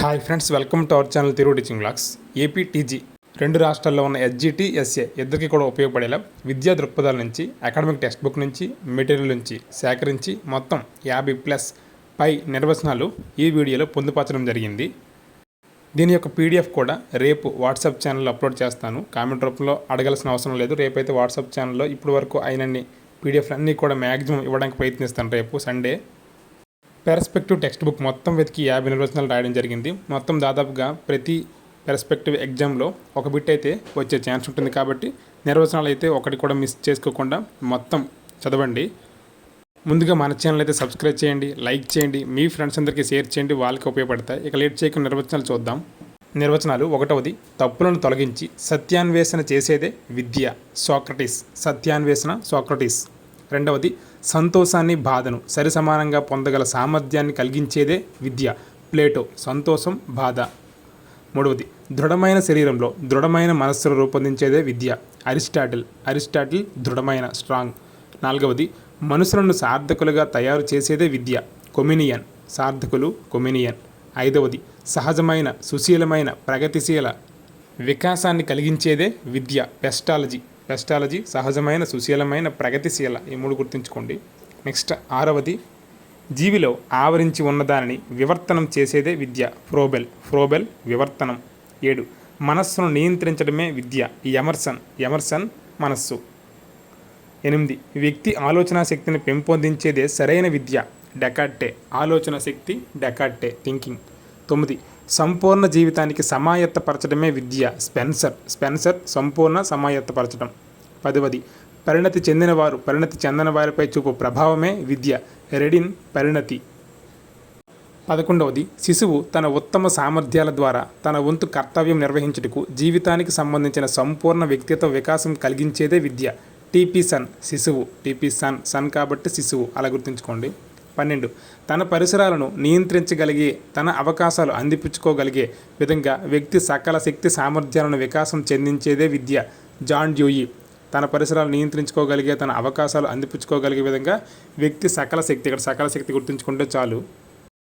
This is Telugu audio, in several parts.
Hi friends, welcome to our channel Telugu teaching blogs. APTG రెండు రాష్ట్రాల్లో ఉన్న ఎస్జిటి, ఎస్ఏ ఇద్దరికి కూడా ఉపయోగపడేలా విద్యా దృక్పథాల నుంచి, అకాడమిక్ టెక్స్ట్ బుక్ నుంచి, మెటీరియల్ నుంచి సేకరించి మొత్తం 50+ పై నిర్వచనాలు ఈ వీడియోలో పొందుపరచడం జరిగింది. దీని యొక్క పీడిఎఫ్ కూడా రేపు వాట్సాప్ ఛానల్లో అప్లోడ్ చేస్తాను. కామెంట్ రూపంలో అడగాల్సిన అవసరం లేదు. రేపైతే వాట్సాప్ ఛానల్లో ఇప్పటి వరకు అయినన్ని పీడిఎఫ్లు అన్నీ కూడా మ్యాక్సిమం ఇవ్వడానికి ప్రయత్నిస్తాను. రేపు సండే పెర్స్పెక్టివ్ టెక్స్ట్ బుక్ మొత్తం వెతికి 50 నిర్వచనాలు రాయడం జరిగింది. మొత్తం దాదాపుగా ప్రతి పెర్స్పెక్టివ్ ఎగ్జామ్లో ఒక బిట్ అయితే వచ్చే ఛాన్స్ ఉంటుంది. కాబట్టి నిర్వచనాలు అయితే ఒకటి కూడా మిస్ చేసుకోకుండా మొత్తం చదవండి. ముందుగా మన ఛానల్ అయితే సబ్స్క్రైబ్ చేయండి, లైక్ చేయండి, మీ ఫ్రెండ్స్ అందరికీ షేర్ చేయండి, వాళ్ళకి ఉపయోగపడతాయి. ఇక లేట్ చేయకుండా నిర్వచనాలు చూద్దాం. నిర్వచనాలు: 1వది, తప్పులను తొలగించి సత్యాన్వేషణ చేసేదే విద్య, సోక్రటీస్. సత్యాన్వేషణ, సోక్రటీస్. 2వది, సంతోషాన్ని, బాధను సరిసమానంగా పొందగల సామర్థ్యాన్ని కలిగించేదే విద్య, ప్లేటో. సంతోషం, బాధ. 3వది, దృఢమైన శరీరంలో దృఢమైన మనస్సును రూపొందించేదే విద్య, అరిస్టాటిల్. అరిస్టాటిల్ దృఢమైన, స్ట్రాంగ్. 4వది, మనుషులను సార్థకులుగా తయారు చేసేదే విద్య, కొమినియన్. సార్థకులు, కొమినియన్. 5వది, సహజమైన, సుశీలమైన, ప్రగతిశీల వికాసాన్ని కలిగించేదే విద్య, పెస్టాలజీ. పెస్టాలజీ సహజమైన, సుశీలమైన, ప్రగతిశీల. ఈ 3 గుర్తుంచుకోండి. నెక్స్ట్ 6వది, జీవిలో ఆవరించి ఉన్నదానిని వివర్తనం చేసేదే విద్య, ఫ్రోబెల్. ఫ్రోబెల్ వివర్తనం. 7, మనస్సును నియంత్రించడమే విద్య, ఎమర్సన్. ఎమర్సన్ మనస్సు. 8, వ్యక్తి ఆలోచన శక్తిని పెంపొందించేదే సరైన విద్య, డెకార్టే. ఆలోచన శక్తి, డెకార్టే, థింకింగ్. 9, సంపూర్ణ జీవితానికి సమాయత్తపరచడమే విద్య, స్పెన్సర్. స్పెన్సర్ సంపూర్ణ సమాయత్తపరచడం. 10వది, పరిణతి చెందినవారు పరిణతి చెందని వారిపై చూపు ప్రభావమే విద్య, రెడిన్, పరిణతి. 11వది, శిశువు తన ఉత్తమ సామర్థ్యాల ద్వారా తన వంతు కర్తవ్యం నిర్వహించుటకు జీవితానికి సంబంధించిన సంపూర్ణ వ్యక్తిత్వ వికాసం కలిగించేదే విద్య, టీపీ సన్. శిశువు, టీపీ సన్. సన్ కాబట్టి శిశువు, అలా గుర్తుంచుకోండి. 12, తన పరిసరాలను నియంత్రించగలిగే, తన అవకాశాలు అందిపుచ్చుకోగలిగే విధంగా వ్యక్తి సకల శక్తి సామర్థ్యాలను వికాసం చెందించేదే విద్య, జాన్ డ్యూయి. తన పరిసరాలు నియంత్రించుకోగలిగే, తన అవకాశాలు అందిపుచ్చుకోగలిగే విధంగా వ్యక్తి సకల శక్తి. ఇక్కడ సకల శక్తి గుర్తుంచుకుంటే చాలు.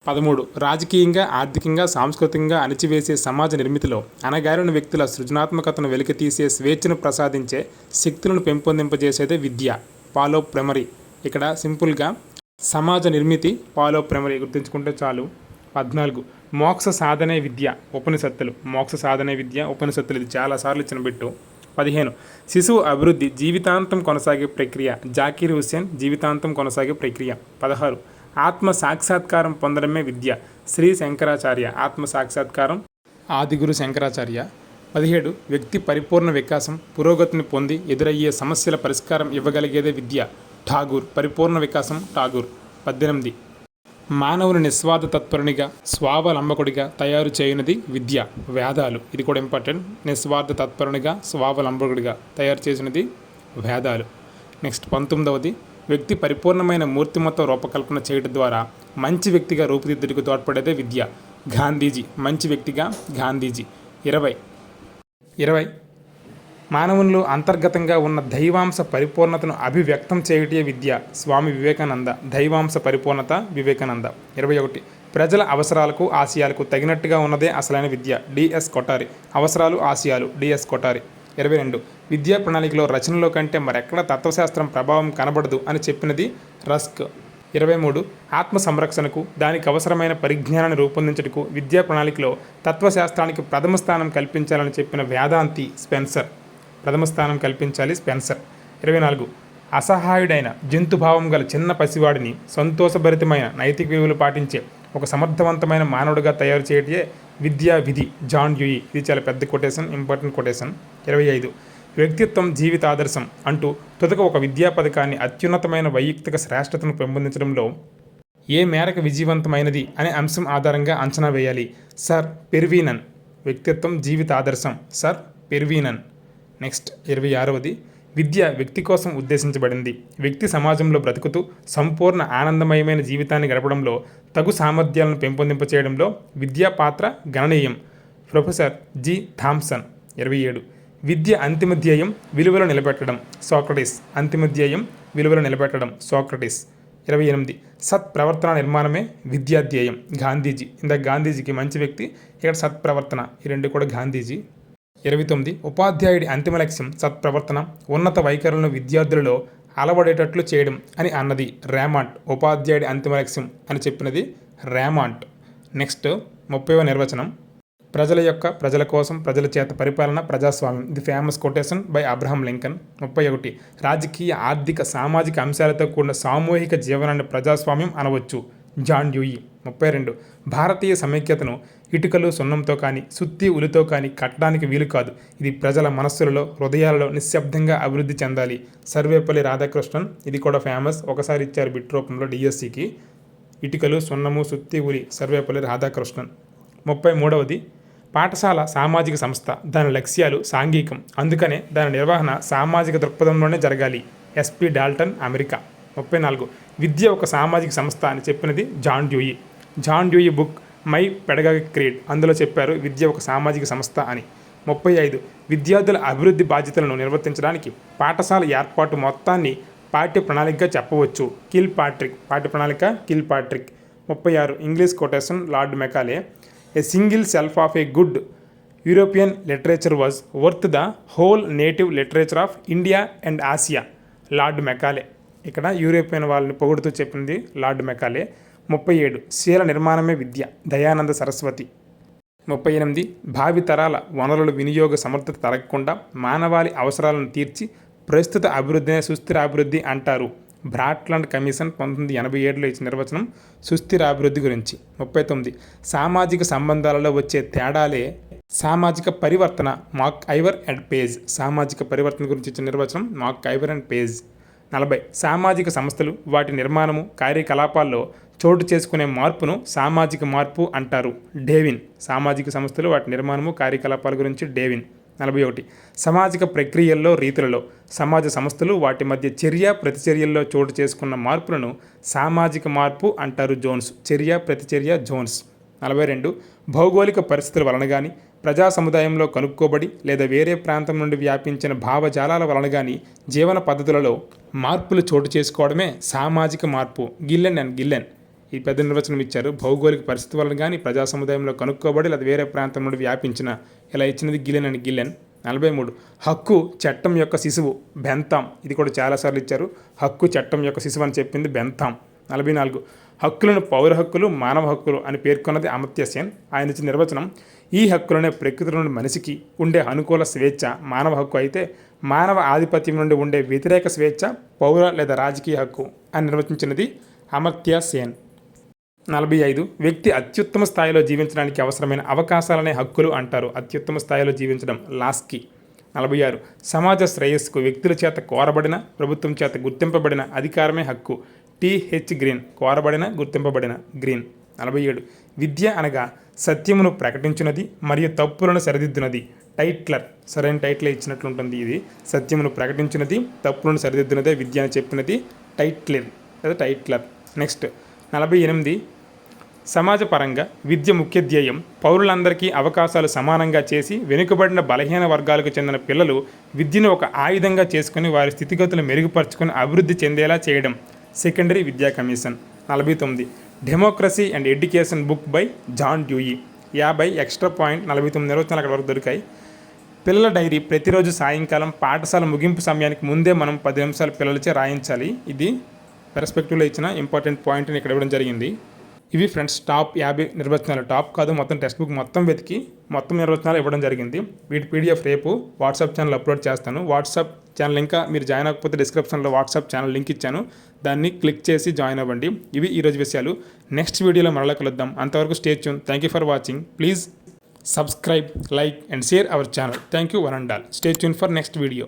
13, రాజకీయంగా, ఆర్థికంగా, సాంస్కృతికంగా అణిచివేసే సమాజ నిర్మితిలో అణగారిన వ్యక్తుల సృజనాత్మకతను వెలికితీసే, స్వేచ్ఛను ప్రసాదించే శక్తులను పెంపొందింపజేసేదే విద్య, పాలో ప్రెమరీ. ఇక్కడ సింపుల్గా సమాజ నిర్మితి, పాలో ప్రెమరీ గుర్తుంచుకుంటే చాలు. 14, మోక్ష సాధనే విద్య, ఉపనిషత్తులు. మోక్ష సాధనే విద్య, ఉపనిషత్తులు. ఇది చాలాసార్లు ఇచ్చిన బిట్టు. 15, శిశువు అభివృద్ధి జీవితాంతం కొనసాగే ప్రక్రియ, జాకీర్ హుస్సేన్. జీవితాంతం కొనసాగే ప్రక్రియ. 16, ఆత్మ సాక్షాత్కారం పొందడమే విద్య, శ్రీ శంకరాచార్య. ఆత్మ సాక్షాత్కారం, ఆదిగురు శంకరాచార్య. 17, వ్యక్తి పరిపూర్ణ వికాసం, పురోగతిని పొంది ఎదురయ్యే సమస్యల పరిష్కారం ఇవ్వగలిగేదే విద్య, ఠాగూర్. పరిపూర్ణ వికాసం, ఠాగూర్. 18, మానవుని నిస్వార్థ తత్పరునిగా, స్వావలంబకుడిగా తయారు చేయనిది విద్య, వేదాలు. ఇది కూడా ఇంపార్టెంట్. నిస్వార్థ తత్పరునిగా, స్వావలంబకుడిగా తయారు చేసినది వేదాలు. నెక్స్ట్ 19వది, వ్యక్తి పరిపూర్ణమైన మూర్తిమత్వ రూపకల్పన చేయడం ద్వారా మంచి వ్యక్తిగా రూపుదిద్దుటకు తోడ్పడేదే విద్య, గాంధీజీ. మంచి వ్యక్తిగా గాంధీజీ. 20, మానవునిలో అంతర్గతంగా ఉన్న దైవాంశ పరిపూర్ణతను అభివ్యక్తం చేయటే విద్య, స్వామి వివేకానంద. దైవాంశ పరిపూర్ణత, వివేకానంద. 21, ప్రజల అవసరాలకు, ఆశయాలకు తగినట్టుగా ఉన్నదే అసలైన విద్య, డిఎస్ కొఠారి. అవసరాలు, ఆశయాలు, డిఎస్ కొఠారి. 22, విద్యా ప్రణాళికలో రచనలో కంటే మరెక్కడ తత్వశాస్త్రం ప్రభావం కనబడదు అని చెప్పినది రస్క్. 23, ఆత్మ సంరక్షణకు, దానికి అవసరమైన పరిజ్ఞానాన్ని రూపొందించటకు విద్యా ప్రణాళికలో తత్వశాస్త్రానికి ప్రథమ స్థానం కల్పించాలని చెప్పిన వేదాంతి, స్పెన్సర్. ప్రథమ స్థానం కల్పించాలి, స్పెన్సర్. 24, అసహాయుడైన జంతుభావం గల చిన్న పసివాడిని సంతోషభరితమైన నైతిక విలువలు పాటించే ఒక సమర్థవంతమైన మానవుడిగా తయారు చేయటే విద్యా విధి, జాన్ డ్యూయి. ఇది చాలా పెద్ద కొటేషన్, ఇంపార్టెంట్ కొటేషన్. 25, వ్యక్తిత్వం జీవితాదర్శం అంటూ తుదక ఒక విద్యా పథకాన్ని అత్యున్నతమైన వైయక్తిక శ్రేష్టతను పెంపొందించడంలో ఏ మేరకు విజయవంతమైనది అనే అంశం ఆధారంగా అంచనా వేయాలి, సర్ పెర్వీనన్. వ్యక్తిత్వం జీవితాదర్శం, సర్ పెర్వీనన్. నెక్స్ట్ 26వది, విద్య వ్యక్తి కోసం ఉద్దేశించబడింది. వ్యక్తి సమాజంలో బ్రతుకుతూ సంపూర్ణ ఆనందమయమైన జీవితాన్ని గడపడంలో తగు సామర్థ్యాలను పెంపొందింపచేయడంలో విద్యా పాత్ర గణనీయం, ప్రొఫెసర్ జి థామ్సన్. 27, విద్య అంతిమ ధ్యేయం విలువలు నిలబెట్టడం, సోక్రటీస్. అంతిమ ధ్యేయం విలువలు నిలబెట్టడం, సోక్రటీస్. 28 సత్ప్రవర్తన నిర్మాణమే విద్యాధ్యేయం గాంధీజీ. ఇందాక గాంధీజీకి మంచి వ్యక్తి, ఇక్కడ సత్ప్రవర్తన, ఈ రెండు కూడా గాంధీజీ. 29 ఉపాధ్యాయుడి అంతిమ లక్ష్యం సత్ప్రవర్తన, ఉన్నత వైఖరులను విద్యార్థులలో అలవడేటట్లు చేయడం అని అన్నది రేమాంట్. ఉపాధ్యాయుడి అంతిమ లక్ష్యం అని చెప్పినది రేమాంట్. నెక్స్ట్ 30వ నిర్వచనం ప్రజల యొక్క, ప్రజల కోసం, ప్రజల చేత పరిపాలన ప్రజాస్వామ్యం. The famous quotation by Abraham Lincoln. 31 రాజకీయ, ఆర్థిక, సామాజిక అంశాలతో కూడిన సామూహిక జీవనాన్ని ప్రజాస్వామ్యం అనవచ్చు. John Dewey. 32 భారతీయ సమైక్యతను ఇటుకలు సున్నంతో కానీ, సుత్తి ఉలితో కానీ కట్టడానికి వీలు కాదు. ఇది ప్రజల మనస్సులలో, హృదయాలలో నిశ్శబ్దంగా అభివృద్ధి చెందాలి. సర్వేపల్లి రాధాకృష్ణన్. ఇది కూడా ఫేమస్, ఒకసారి ఇచ్చారు బిట్ రూపంలో డిఎస్సికి. ఇటుకలు, సున్నము, సుత్తి ఉలి, సర్వేపల్లి రాధాకృష్ణన్. 33 పాఠశాల సామాజిక సంస్థ, దాని లక్ష్యాలు సాంఘికం, అందుకనే దాని నిర్వహణ సామాజిక దృక్పథంలోనే జరగాలి. SP Dalton, America. 34 విద్య ఒక సామాజిక సంస్థ అని చెప్పినది John Dewey. John Dewey book my pedagogic creed, అందులో చెప్పారు విద్య ఒక సామాజిక సంస్థ అని. 35 విద్యార్థుల అభివృద్ధి బాధ్యతలను నిర్వర్తించడానికి పాఠశాల ఏర్పాటు మొత్తాన్ని పాఠ్య ప్రణాళికగా చెప్పవచ్చు. Kill Patrick. పాఠ్య ప్రణాళిక kill Patrick. 36 English quotation lord Macaulay. A single shelf of a good European literature was worth the whole native literature of India and Asia. Lord Macaulay. ఇక్కడ యూరోపియన్ వాళ్ళని పొగుడుతూ చెప్పింది లార్డ్ మెకాలే. 37 శీల నిర్మాణమే విద్య, దయానంద సరస్వతి. 38 భావితరాల వనరుల వినియోగ సమర్థత తరగకుండా మానవాళి అవసరాలను తీర్చి ప్రస్తుత అభివృద్ధినే సుస్థిర అభివృద్ధి అంటారు. బ్రాట్లాండ్ కమిషన్ 1987లో ఇచ్చిన నిర్వచనం సుస్థిర అభివృద్ధి గురించి. 39 సామాజిక సంబంధాలలో వచ్చే తేడాలే సామాజిక పరివర్తన. MacIver and Page. సామాజిక పరివర్తన గురించి ఇచ్చిన నిర్వచనం మార్క్ ఐవర్ అండ్ పేజ్. 40 సామాజిక సంస్థలు వాటి నిర్మాణము, కార్యకలాపాల్లో చోటు చేసుకునే మార్పును సామాజిక మార్పు అంటారు. డేవిన్. సామాజిక సంస్థలు వాటి నిర్మాణము, కార్యకలాపాల గురించి డేవిన్. 41 సామాజిక ప్రక్రియల్లో, రీతులలో సమాజ సంస్థలు వాటి మధ్య చర్య ప్రతిచర్యల్లో చోటు చేసుకున్న మార్పులను సామాజిక మార్పు అంటారు. జోన్స్. చర్య ప్రతిచర్య జోన్స్. 42 భౌగోళిక పరిస్థితుల వలన కానీ, ప్రజా సముదాయంలో కనుక్కోబడి లేదా వేరే ప్రాంతం నుండి వ్యాపించిన భావజాలాల వలన కానీ జీవన పద్ధతులలో మార్పులు చోటు చేసుకోవడమే సామాజిక మార్పు. గిల్లెన్ అండ్ గిల్లెన్ ఈ పెద్ద నిర్వచనం ఇచ్చారు. భౌగోళిక పరిస్థితి వలన కానీ, ప్రజా సముదాయంలో కనుక్కోబడి లేదా వేరే ప్రాంతం నుండి వ్యాపించిన, ఇలా ఇచ్చినది గిలెన్ అండ్ గిల్లెన్. 43 హక్కు చట్టం యొక్క శిశువు. బెంతాం. ఇది కూడా చాలాసార్లు ఇచ్చారు. హక్కు చట్టం యొక్క శిశువు అని చెప్పింది బెంతాం. 44 హక్కులను పౌర హక్కులు, మానవ హక్కులు అని పేర్కొన్నది అమర్త్య సేన్. ఆయన ఇచ్చిన నిర్వచనం ఈ హక్కులనే ప్రకృతి నుండి మనిషికి ఉండే అనుకూల స్వేచ్ఛ మానవ హక్కు అయితే, మానవ ఆధిపత్యం నుండి ఉండే వ్యతిరేక స్వేచ్ఛ పౌర లేదా రాజకీయ హక్కు అని నిర్వచించినది అమర్త్య సేన్. 45 వ్యక్తి అత్యుత్తమ స్థాయిలో జీవించడానికి అవసరమైన అవకాశాలనే హక్కులు అంటారు. అత్యుత్తమ స్థాయిలో జీవించడం లాస్కీ. 46 సమాజ శ్రేయస్సుకు వ్యక్తుల చేత కోరబడిన, ప్రభుత్వం చేత గుర్తింపబడిన అధికారమే హక్కు. T H Green. కోరబడిన, గుర్తింపబడిన. గ్రీన్. 47 విద్య అనగా సత్యమును ప్రకటించినది మరియు తప్పులను సరిదిద్దునది. టైట్లర్. సరైన టైటిల్ ఇచ్చినట్లుంటుంది ఇది. సత్యమును ప్రకటించినది, తప్పులను సరిదిద్దునదే విద్య అని చెప్పినది టైట్లర్ లేదా టైట్లర్. నెక్స్ట్ 48 సమాజపరంగా విద్య ముఖ్య ధ్యేయం పౌరులందరికీ అవకాశాలు సమానంగా చేసి వెనుకబడిన బలహీన వర్గాలకు చెందిన పిల్లలు విద్యను ఒక ఆయుధంగా చేసుకుని వారి స్థితిగతులు మెరుగుపరుచుకొని అభివృద్ధి చెందేలా చేయడం. సెకండరీ విద్యా కమిషన్. 49 democracy and education book by John Dewey. 50 extra point. 49 నిర్వచనాలు అక్కడ వరకు దొరికాయి. పిల్లల డైరీ ప్రతిరోజు సాయంకాలం పాఠశాల ముగింపు సమయానికి ముందే మనం 10 నిమిషాలు పిల్లలచే రాయించాలి. ఇది పెర్స్పెక్టివ్లో ఇచ్చిన ఇంపార్టెంట్ పాయింట్ని ఇక్కడ ఇవ్వడం జరిగింది. ఇవి ఫ్రెండ్స్ టాప్ 50 నిర్వచనాలు. టాప్ కాదు, మొత్తం టెక్స్ట్ బుక్ మొత్తం వెతికి మొత్తం నిర్వచనాలు ఇవ్వడం జరిగింది. వీటి పీడిఎఫ్ రేపు వాట్సాప్ ఛానల్ అప్లోడ్ చేస్తాను. వాట్సాప్ ఛానల్ ఇంకా మీరు జాయిన్ అవ్వకపోతే డిస్క్రిప్షన్లో వాట్సాప్ ఛానల్ లింక్ ఇచ్చాను, దాన్ని క్లిక్ చేసి జాయిన్ అవ్వండి. ఇవి ఈరోజు విషయాలు. నెక్స్ట్ వీడియోలో మరలా కలుద్దాం. అంతవరకు stay tune. Thank you for watching. Please subscribe, like and share our channel. Thank you one and all. Stay tune for next video.